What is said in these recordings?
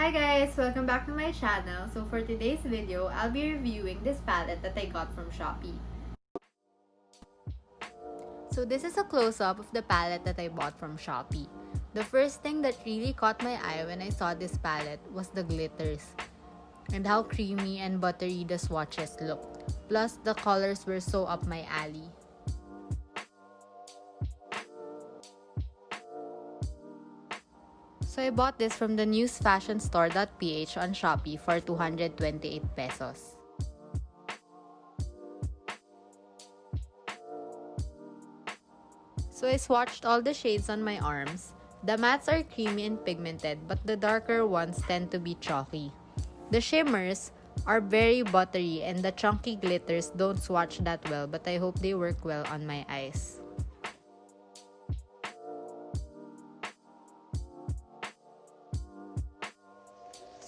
Hi guys! Welcome back to my channel. So for today's video, I'll be reviewing this palette that I got from Shopee. So this is a close-up of the palette that I bought from Shopee. The first thing that really caught my eye when I saw this palette was the glitters and how creamy and buttery the swatches looked. Plus, the colors were so up my alley. So I bought this from the newsfashionstore.ph on Shopee for 228 pesos. So I swatched all the shades on my arms. The mattes are creamy and pigmented, but the darker ones tend to be chalky. The shimmers are very buttery and the chunky glitters don't swatch that well, but I hope they work well on my eyes.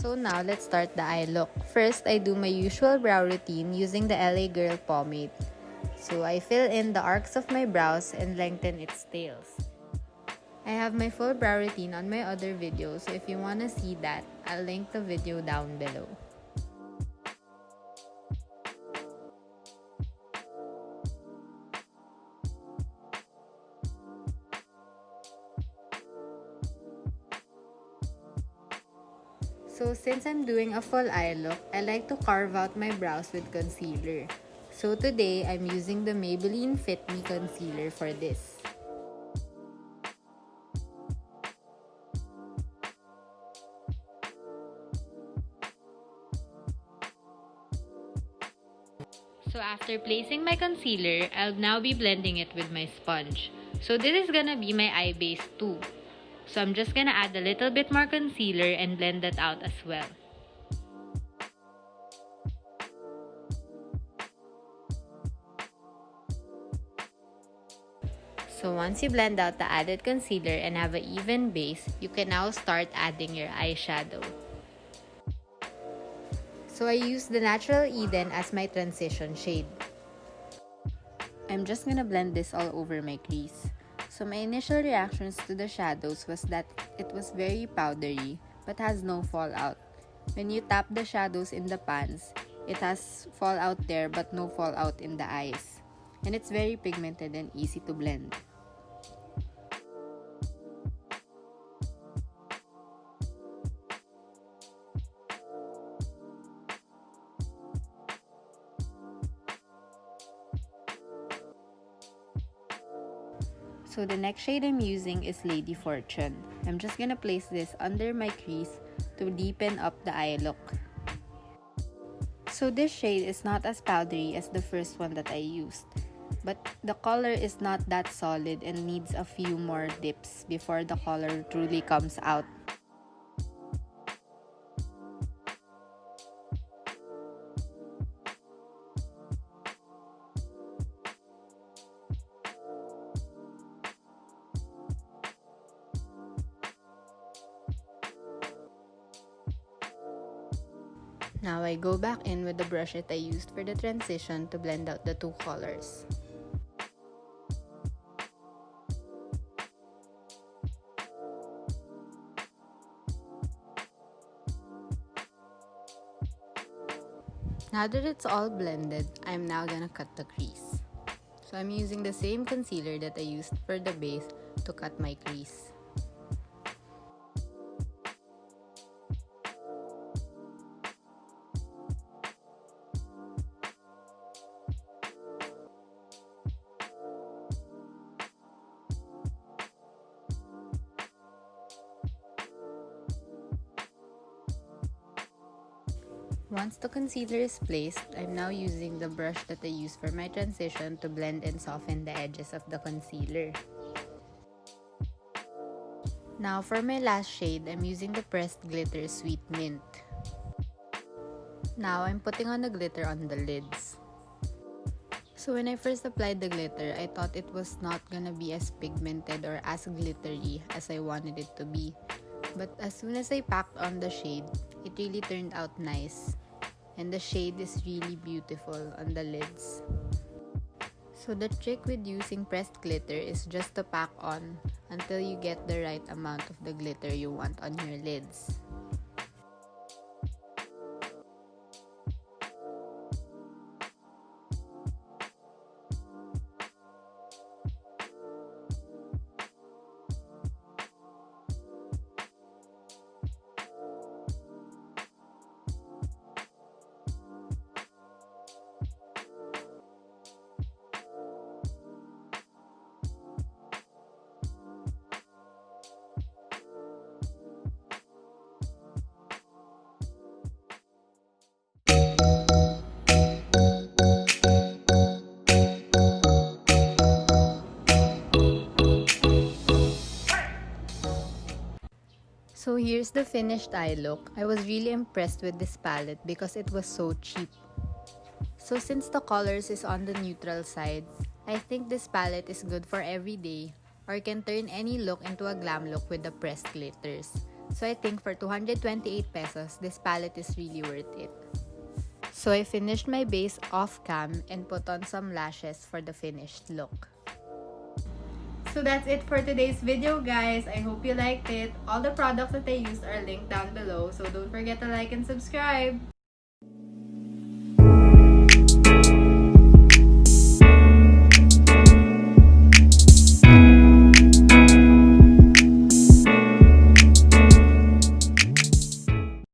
So now let's start the eye look. First, I do my usual brow routine using the LA Girl Pomade. So I fill in the arcs of my brows and lengthen its tails. I have my full brow routine on my other video, so if you want to see that, I'll link the video down below. So since I'm doing a full eye look, I like to carve out my brows with concealer. So today, I'm using the Maybelline Fit Me Concealer for this. So after placing my concealer, I'll now be blending it with my sponge. So this is gonna be my eye base too. So I'm just gonna add a little bit more concealer and blend that out as well. So once you blend out the added concealer and have an even base, you can now start adding your eyeshadow. So I used the Natural Eden as my transition shade. I'm just gonna blend this all over my crease. So my initial reactions to the shadows was that it was very powdery but has no fallout. When you tap the shadows in the pans, it has fallout there but no fallout in the eyes. And it's very pigmented and easy to blend. So the next shade I'm using is Lady Fortune. I'm just gonna place this under my crease to deepen up the eye look. So this shade is not as powdery as the first one that I used, but the color is not that solid and needs a few more dips before the color truly comes out. Now I go back in with the brush that I used for the transition to blend out the two colors. Now that it's all blended, I'm now gonna cut the crease. So I'm using the same concealer that I used for the base to cut my crease. Once the concealer is placed, I'm now using the brush that I used for my transition to blend and soften the edges of the concealer. Now for my last shade, I'm using the Pressed Glitter Sweet Mint. Now I'm putting on the glitter on the lids. So when I first applied the glitter, I thought it was not gonna be as pigmented or as glittery as I wanted it to be. But as soon as I packed on the shade, it really turned out nice. And the shade is really beautiful on the lids. So the trick with using pressed glitter is just to pack on until you get the right amount of the glitter you want on your lids. So here's the finished eye look. I was really impressed with this palette because it was so cheap. So since the colors is on the neutral side, I think this palette is good for every day or can turn any look into a glam look with the pressed glitters. So I think for 228 pesos, this palette is really worth it. So I finished my base off cam and put on some lashes for the finished look. So that's it for today's video, guys. I hope you liked it. All the products that I used are linked down below, so don't forget to like and subscribe.